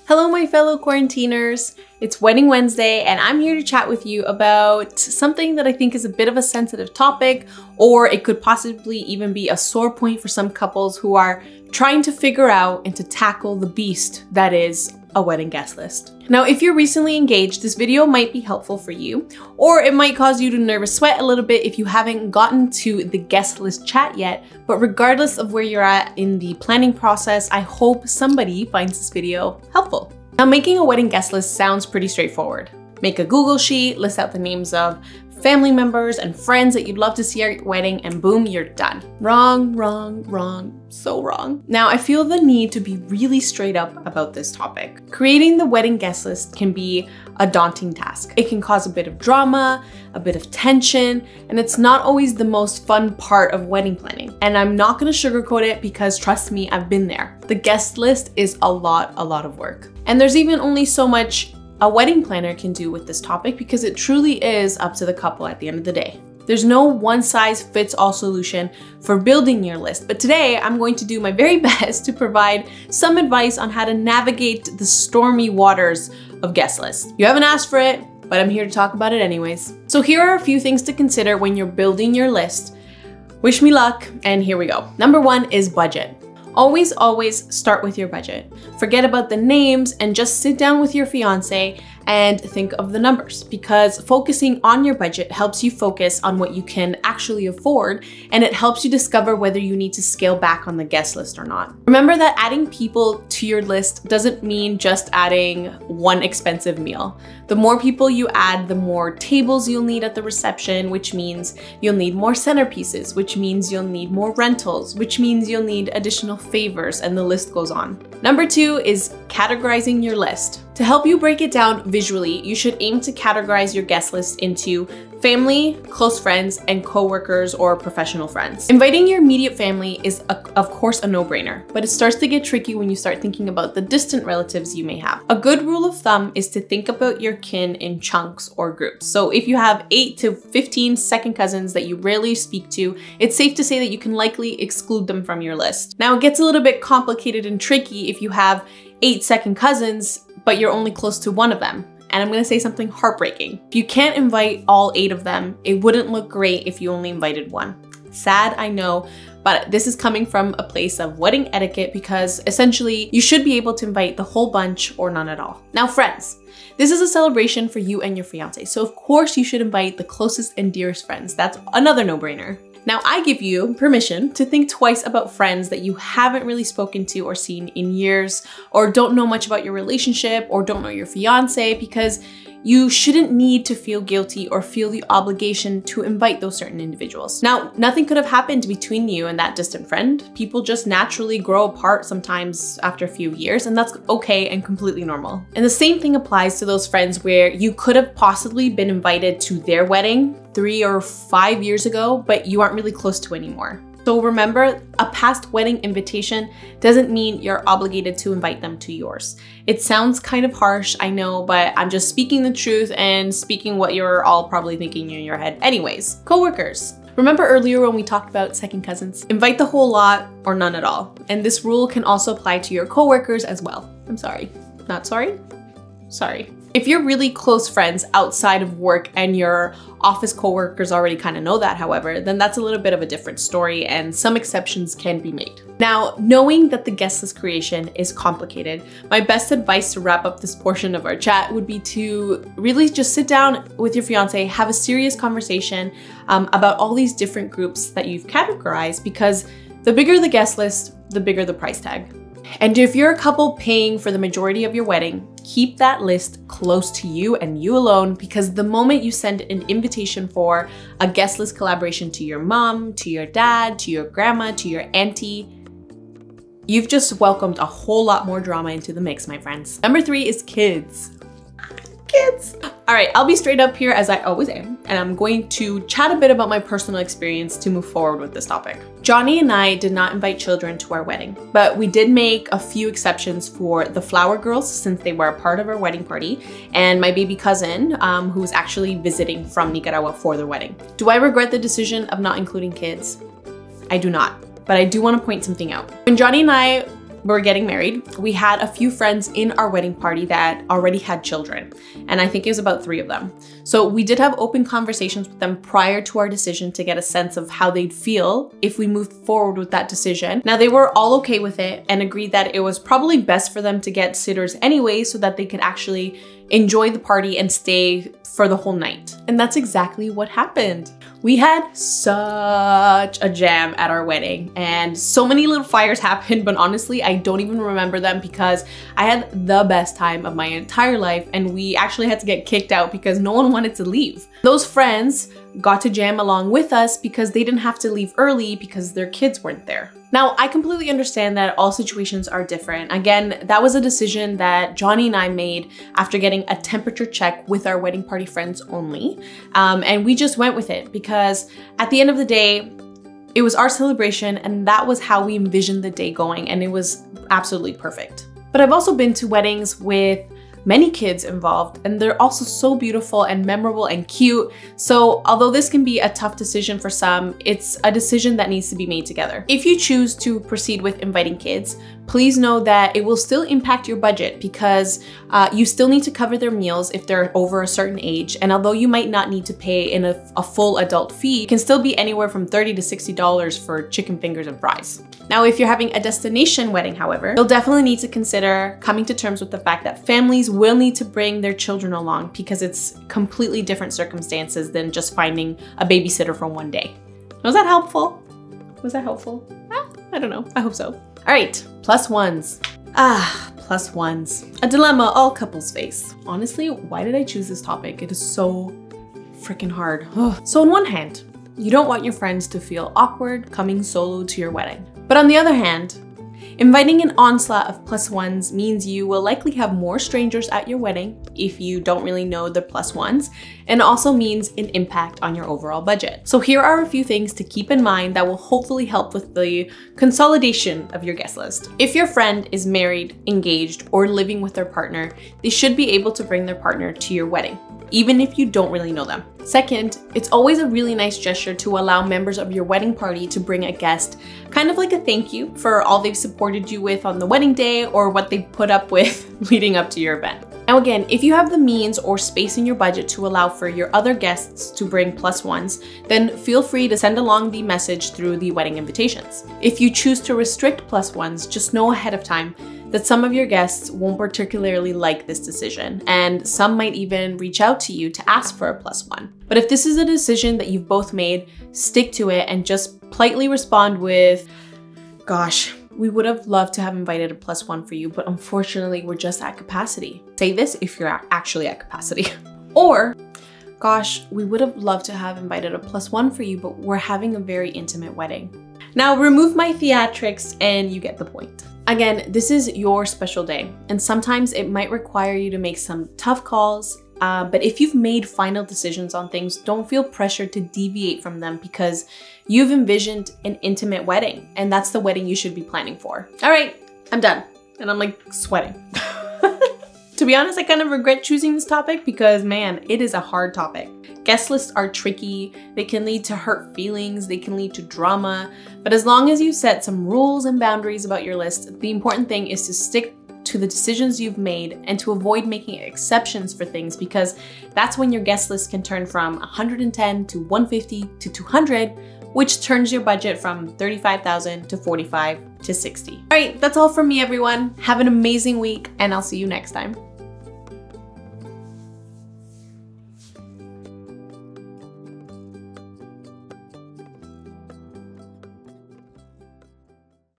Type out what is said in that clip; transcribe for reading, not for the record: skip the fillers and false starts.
Hello my fellow quarantiners, it's Wedding Wednesday and I'm here to chat with you about something that I think is a bit of a sensitive topic, or it could possibly even be a sore point for some couples who are trying to figure out and to tackle the beast that is a wedding guest list. Now, if you're recently engaged, this video might be helpful for you, or it might cause you to nervous sweat a little bit if you haven't gotten to the guest list chat yet. But regardless of where you're at in the planning process, I hope somebody finds this video helpful. Now, making a wedding guest list sounds pretty straightforward. Make a Google sheet, list out the names of family members and friends that you'd love to see at your wedding, and boom, you're done. Wrong, wrong, wrong, so wrong. Now, I feel the need to be really straight up about this topic. Creating the wedding guest list can be a daunting task. It can cause a bit of drama, a bit of tension, and it's not always the most fun part of wedding planning. And I'm not gonna sugarcoat it because trust me, I've been there. The guest list is a lot of work. And there's even only so much a wedding planner can do with this topic because it truly is up to the couple at the end of the day. There's no one-size-fits-all solution for building your list, but today I'm going to do my very best to provide some advice on how to navigate the stormy waters of guest lists. You haven't asked for it, but I'm here to talk about it anyways. So here are a few things to consider when you're building your list. Wish me luck, and here we go. Number one is budget. Always start with your budget. Forget about the names and just sit down with your fiance and think of the numbers, because focusing on your budget helps you focus on what you can actually afford, and it helps you discover whether you need to scale back on the guest list or not. Remember that adding people to your list doesn't mean just adding one expensive meal. The more people you add, the more tables you'll need at the reception, which means you'll need more centerpieces, which means you'll need more rentals, which means you'll need additional favors, and the list goes on. Number two is categorizing your list. To help you break it down visually, you should aim to categorize your guest list into family, close friends, and coworkers or professional friends. Inviting your immediate family is of course a no-brainer, but it starts to get tricky when you start thinking about the distant relatives you may have. A good rule of thumb is to think about your kin in chunks or groups. So if you have 8 to 15 second cousins that you rarely speak to, it's safe to say that you can likely exclude them from your list. Now, it gets a little bit complicated and tricky if you have 8 second cousins, but you're only close to one of them. And I'm gonna say something heartbreaking. If you can't invite all 8 of them, it wouldn't look great if you only invited one. Sad, I know, but this is coming from a place of wedding etiquette, because essentially you should be able to invite the whole bunch or none at all. Now, friends, this is a celebration for you and your fiance, so of course you should invite the closest and dearest friends. That's another no-brainer. Now, I give you permission to think twice about friends that you haven't really spoken to or seen in years, or don't know much about your relationship, or don't know your fiance, because you shouldn't need to feel guilty or feel the obligation to invite those certain individuals. Now, nothing could have happened between you and that distant friend. People just naturally grow apart sometimes after a few years, and that's okay and completely normal. And the same thing applies to those friends where you could have possibly been invited to their wedding 3 or 5 years ago, but you aren't really close to anymore. So remember, a past wedding invitation doesn't mean you're obligated to invite them to yours. It sounds kind of harsh, I know, but I'm just speaking the truth and speaking what you're all probably thinking in your head. Anyways, coworkers. Remember earlier when we talked about second cousins? Invite the whole lot or none at all. And this rule can also apply to your coworkers as well. I'm sorry. Not sorry? Sorry. If you're really close friends outside of work and your office coworkers already kind of know that, however, then that's a little bit of a different story and some exceptions can be made. Now, knowing that the guest list creation is complicated, my best advice to wrap up this portion of our chat would be to really just sit down with your fiance, have a serious conversation about all these different groups that you've categorized, because the bigger the guest list, the bigger the price tag. And if you're a couple paying for the majority of your wedding, keep that list close to you and you alone, because the moment you send an invitation for a guest list collaboration to your mom, to your dad, to your grandma, to your auntie, you've just welcomed a whole lot more drama into the mix, my friends. Number 3 is kids. Kids. All right, I'll be straight up here as I always am, and I'm going to chat a bit about my personal experience to move forward with this topic. Johnny and I did not invite children to our wedding, but we did make a few exceptions for the flower girls since they were a part of our wedding party, and my baby cousin who was actually visiting from Nicaragua for their wedding. Do I regret the decision of not including kids? I do not, but I do want to point something out. When Johnny and I were getting married, we had a few friends in our wedding party that already had children. And I think it was about 3 of them. So we did have open conversations with them prior to our decision to get a sense of how they'd feel if we moved forward with that decision. Now they were all okay with it and agreed that it was probably best for them to get sitters anyway so that they could actually enjoy the party and stay for the whole night. And that's exactly what happened. We had such a jam at our wedding and so many little fires happened, but honestly, I don't even remember them because I had the best time of my entire life and we actually had to get kicked out because no one wanted to leave. Those friends got to jam along with us because they didn't have to leave early because their kids weren't there. Now, I completely understand that all situations are different. Again, that was a decision that Johnny and I made after getting a temperature check with our wedding party friends only. And we just went with it because at the end of the day, it was our celebration and that was how we envisioned the day going and it was absolutely perfect. But I've also been to weddings with many kids involved and they're also so beautiful and memorable and cute. So although this can be a tough decision for some, it's a decision that needs to be made together. If you choose to proceed with inviting kids, please know that it will still impact your budget because you still need to cover their meals if they're over a certain age. And although you might not need to pay in a full adult fee, it can still be anywhere from $30 to $60 for chicken fingers and fries. Now, if you're having a destination wedding, however, you'll definitely need to consider coming to terms with the fact that families will need to bring their children along because it's completely different circumstances than just finding a babysitter for one day. Was that helpful? Was that helpful? I don't know. I hope so. All right, plus ones. Plus ones. A dilemma all couples face. Honestly, why did I choose this topic? It is so freaking hard. So on one hand, you don't want your friends to feel awkward coming solo to your wedding. But on the other hand, inviting an onslaught of plus ones means you will likely have more strangers at your wedding if you don't really know the plus ones, and also means an impact on your overall budget. So here are a few things to keep in mind that will hopefully help with the consolidation of your guest list. If your friend is married, engaged, or living with their partner, they should be able to bring their partner to your wedding, even if you don't really know them. Second, it's always a really nice gesture to allow members of your wedding party to bring a guest, kind of like a thank you for all they've supported you with on the wedding day or what they've put up with leading up to your event. Now again, if you have the means or space in your budget to allow for your other guests to bring plus ones, then feel free to send along the message through the wedding invitations. If you choose to restrict plus ones, just know ahead of time that some of your guests won't particularly like this decision, and some might even reach out to you to ask for a plus one. But if this is a decision that you've both made, stick to it and just politely respond with, gosh, we would have loved to have invited a plus one for you, but unfortunately we're just at capacity. Say this if you're actually at capacity. Or, gosh, we would have loved to have invited a plus one for you, but we're having a very intimate wedding. Now remove my theatrics and you get the point. Again, this is your special day, and sometimes it might require you to make some tough calls, but if you've made final decisions on things, don't feel pressured to deviate from them because you've envisioned an intimate wedding, and that's the wedding you should be planning for. All right, I'm done, and I'm like sweating. To be honest, I kind of regret choosing this topic because, man, it is a hard topic. Guest lists are tricky, they can lead to hurt feelings, they can lead to drama, but as long as you set some rules and boundaries about your list, the important thing is to stick to the decisions you've made and to avoid making exceptions for things because that's when your guest list can turn from 110 to 150 to 200, which turns your budget from 35,000 to 45 to 60. All right, that's all from me, everyone. Have an amazing week, and I'll see you next time.